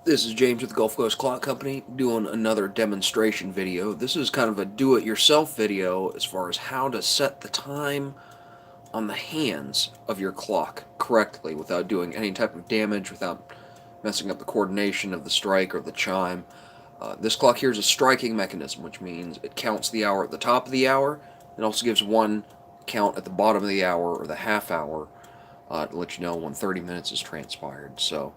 This is James with the Gulf Coast Clock Company doing another demonstration video. This is kind of a do-it-yourself video as far as how to set the time on the hands of your clock correctly without doing any type of damage, without messing up the coordination of the strike or the chime. This clock here is a striking mechanism, which means it counts the hour at the top of the hour. It also gives one count at the bottom of the hour or the half hour to let you know when 30 minutes has transpired. So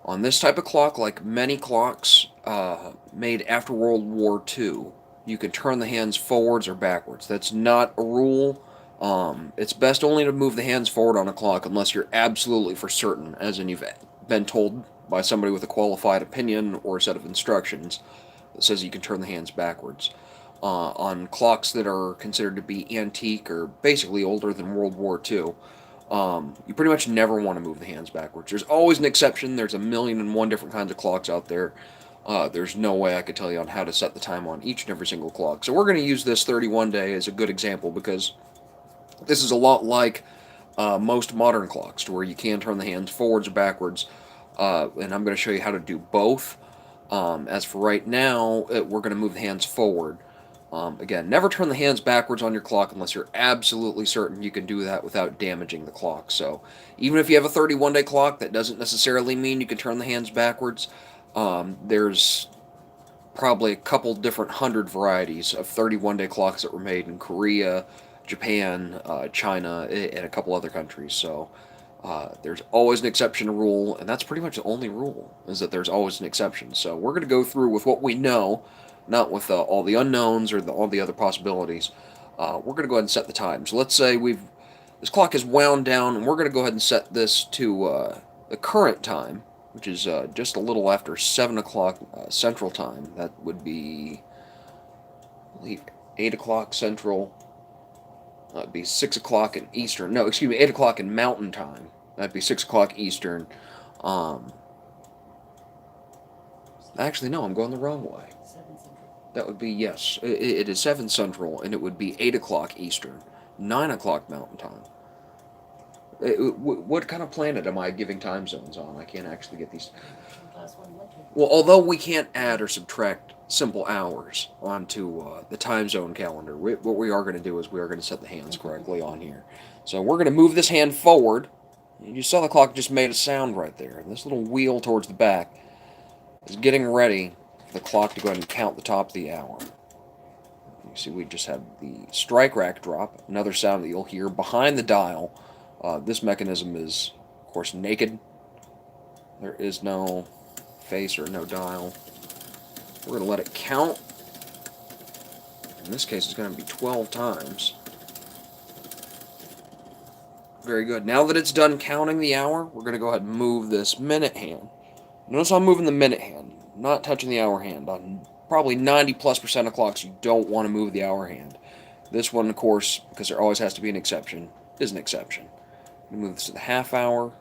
on this type of clock, like many clocks made after World War II, you can turn the hands forwards or backwards. That's not a rule. It's best only to move the hands forward on a clock unless you're absolutely for certain, as in you've been told by somebody with a qualified opinion or a set of instructions that says you can turn the hands backwards. On clocks that are considered to be antique or basically older than World War II, you pretty much never want to move the hands backwards. There's always an exception. There's a million and one different kinds of clocks out there. There's no way I could tell you on how to set the time on each and every single clock. So we're going to use this 31 day as a good example because this is a lot like most modern clocks to where you can turn the hands forwards or backwards. And I'm going to show you how to do both. As for right now, we're going to move the hands forward. Again, never turn the hands backwards on your clock unless you're absolutely certain you can do that without damaging the clock. So even if you have a 31-day clock, that doesn't necessarily mean you can turn the hands backwards. There's probably a couple different hundred varieties of 31-day clocks that were made in Korea, Japan, China, and a couple other countries. So there's always an exception to rule, and that's pretty much the only rule, is that there's always an exception. So we're going to go through with what we know, not with all the unknowns or all the other possibilities. We're going to go ahead and set the time. So let's say this clock is wound down, and we're going to go ahead and set this to the current time, which is just a little after 7 o'clock Central Time. That would be, I believe, 8 o'clock Central. That'd be 6 o'clock in Eastern. No, excuse me, 8 o'clock in Mountain Time. That'd be 6 o'clock Eastern. Um, Actually, no, I'm going the wrong way. That would be, yes, it is 7 Central, and it would be 8 o'clock Eastern. 9 o'clock Mountain Time. What kind of planet am I giving time zones on? I can't actually get these. Well, although we can't add or subtract simple hours onto the time zone calendar, what we are going to do is we are going to set the hands correctly on here. So we're going to move this hand forward. You saw the clock just made a sound right there. And this little wheel towards the back is getting ready for the clock to go ahead and count the top of the hour. You see, we just had the strike rack drop, another sound that you'll hear behind the dial. This mechanism is, of course, naked. There is no face or no dial. We're going to let it count. In this case, it's going to be 12 times. Very good. Now that it's done counting the hour, we're going to go ahead and move this minute hand. Notice I'm moving the minute hand, not touching the hour hand. On probably 90+% of clocks, you don't want to move the hour hand. This one, of course, because there always has to be an exception, is an exception. We move this to the half hour.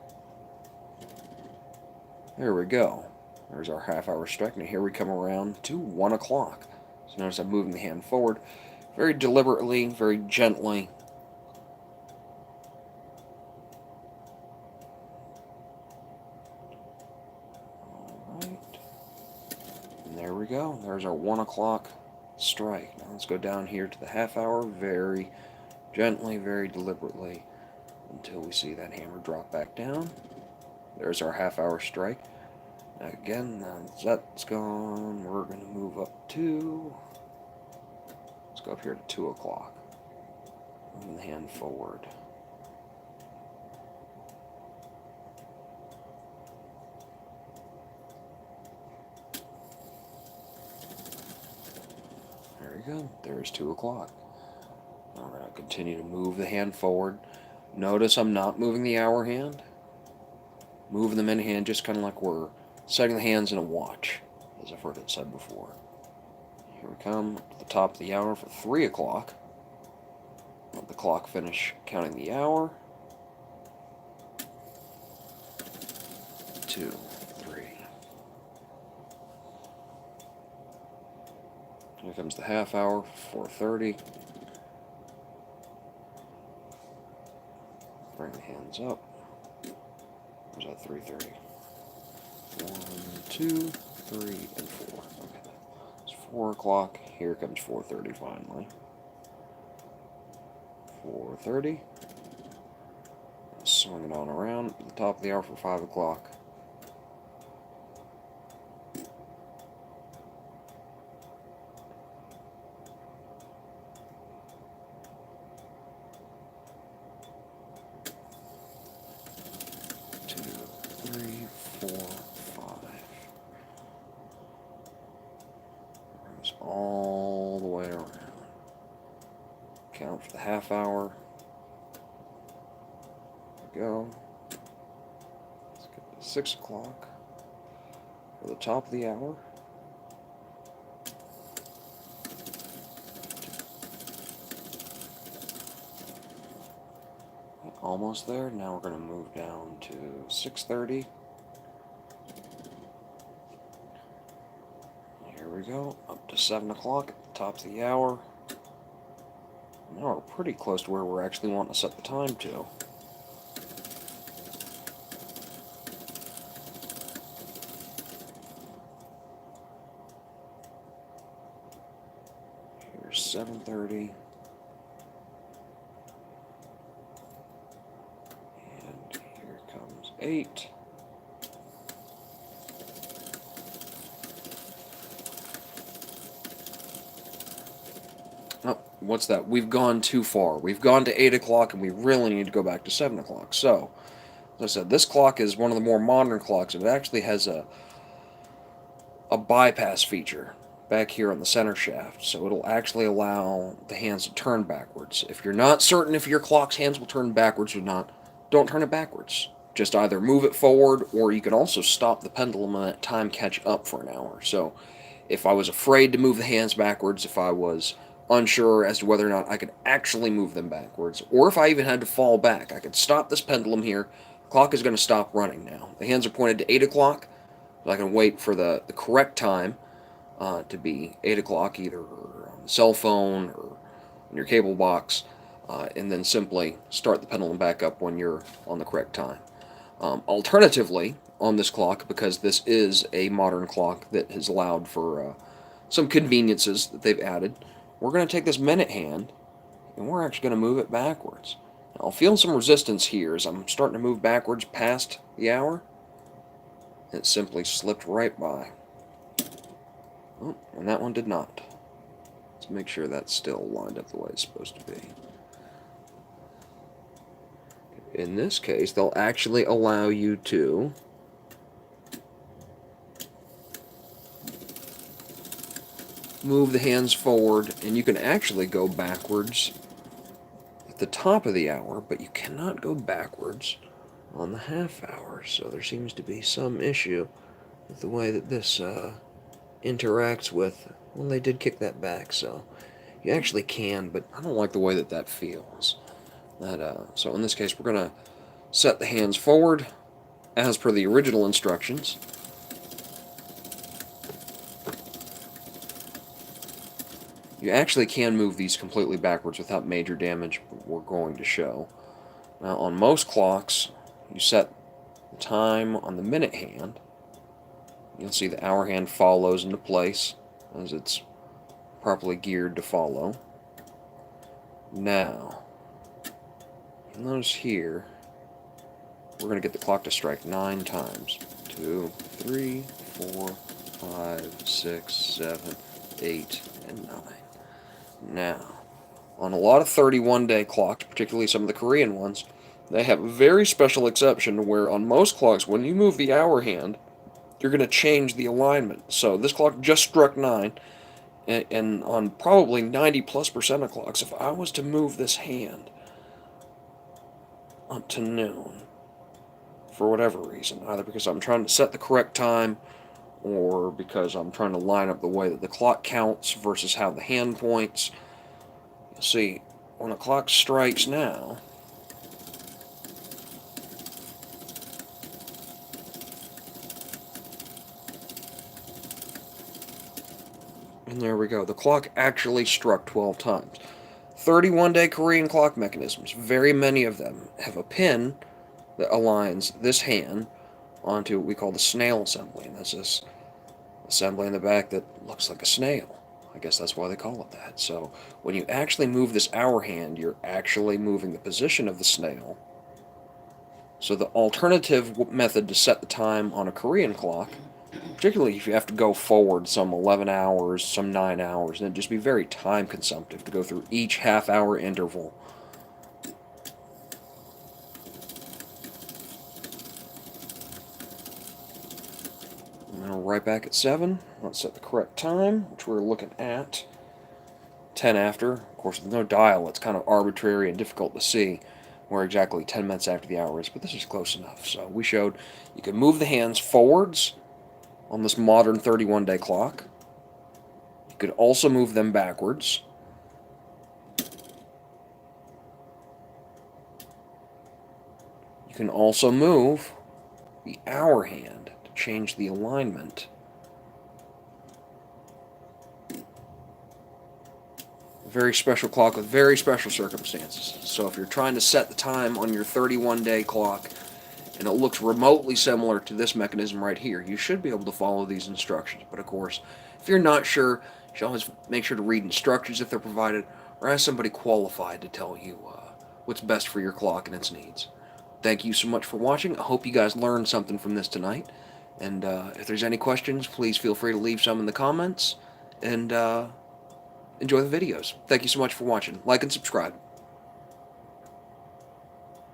There we go. There's our half hour strike. Now here we come around to 1 o'clock. So notice I'm moving the hand forward very deliberately, very gently. Alright. And there we go. There's our 1 o'clock strike. Now let's go down here to the half hour very gently, very deliberately until we see that hammer drop back down. There's our half hour strike. Again, now that's gone. We're going to move up to, let's go up here to 2 o'clock. Moving the hand forward. There we go. There's 2 o'clock. Now we're going to continue to move the hand forward. Notice I'm not moving the hour hand. Moving the minute hand just kind of like we're setting the hands in a watch, as I've heard it said before. Here we come to the top of the hour for 3 o'clock. Let the clock finish counting the hour. 2, 3. Here comes the half hour, 4:30. Bring the hands up. There's that 3:30. 1, 2, 3, and 4. Okay, it's 4 o'clock. Here comes 4:30 finally. 4:30. Swing it on around at the top of the hour for 5 o'clock. Two, three, 4, 5. Brings all the way around. Count for the half hour. There we go. Let's get to 6 o'clock for the top of the hour. Almost there. Now we're going to move down to 6:30. Here we go. Up to 7 o'clock at the top of the hour. Now we're pretty close to where we're actually wanting to set the time to. Here's 7:30. And here comes 8. Oh, what's that? We've gone too far. We've gone to 8 o'clock and we really need to go back to 7 o'clock. So, as I said, this clock is one of the more modern clocks. It actually has a bypass feature back here on the center shaft. So it'll actually allow the hands to turn backwards. If you're not certain if your clock's hands will turn backwards or not, don't turn it backwards. Just either move it forward, or you can also stop the pendulum and let time catch up for an hour. So if I was afraid to move the hands backwards, if I was unsure as to whether or not I could actually move them backwards, or if I even had to fall back, I could stop this pendulum here. The clock is going to stop running now. The hands are pointed to 8 o'clock. So I can wait for the correct time to be 8 o'clock, either on the cell phone or in your cable box, and then simply start the pendulum back up when you're on the correct time. Alternatively, on this clock, because this is a modern clock that has allowed for some conveniences that they've added, we're going to take this minute hand and we're actually going to move it backwards. Now, I'll feel some resistance here as I'm starting to move backwards past the hour. It simply slipped right by. Oh, and that one did not. Let's make sure that's still lined up the way it's supposed to be. In this case, they'll actually allow you to move the hands forward, and you can actually go backwards at the top of the hour, but you cannot go backwards on the half hour. So there seems to be some issue with the way that this interacts with. Well, they did kick that back, so you actually can, but I don't like the way that that feels. So in this case, we're going to set the hands forward as per the original instructions. You actually can move these completely backwards without major damage, but we're going to show. Now, on most clocks, you set the time on the minute hand. You'll see the hour hand follows into place as it's properly geared to follow. Now, notice here, we're going to get the clock to strike 9 times. 2, 3, 4, 5, 6, 7, 8, and 9. Now, on a lot of 31-day clocks, particularly some of the Korean ones, they have a very special exception where on most clocks, when you move the hour hand, you're going to change the alignment. So this clock just struck 9, and on probably 90+% of clocks, if I was to move this hand up to noon, for whatever reason, either because I'm trying to set the correct time, or because I'm trying to line up the way that the clock counts versus how the hand points. You'll see, when the clock strikes now, and there we go, the clock actually struck 12 times. 31-day Korean clock mechanisms, very many of them have a pin that aligns this hand onto what we call the snail assembly, and that's this assembly in the back that looks like a snail. I guess that's why they call it that. So when you actually move this hour hand, you're actually moving the position of the snail. So the alternative method to set the time on a Korean clock, particularly if you have to go forward some 11 hours, some 9 hours, and it'd just be very time consumptive to go through each half-hour interval. And now right back at 7. Let's set the correct time, which we're looking at 10 after. Of course, with no dial, it's kind of arbitrary and difficult to see where exactly 10 minutes after the hour is, but this is close enough. So we showed you can move the hands forwards on this modern 31-day clock. You could also move them backwards. You can also move the hour hand to change the alignment. A very special clock with very special circumstances. So if you're trying to set the time on your 31-day clock and it looks remotely similar to this mechanism right here, you should be able to follow these instructions. But of course, if you're not sure, you should always make sure to read instructions if they're provided, or ask somebody qualified to tell you what's best for your clock and its needs. Thank you so much for watching. I hope you guys learned something from this tonight. And if there's any questions, please feel free to leave some in the comments. And enjoy the videos. Thank you so much for watching. Like and subscribe.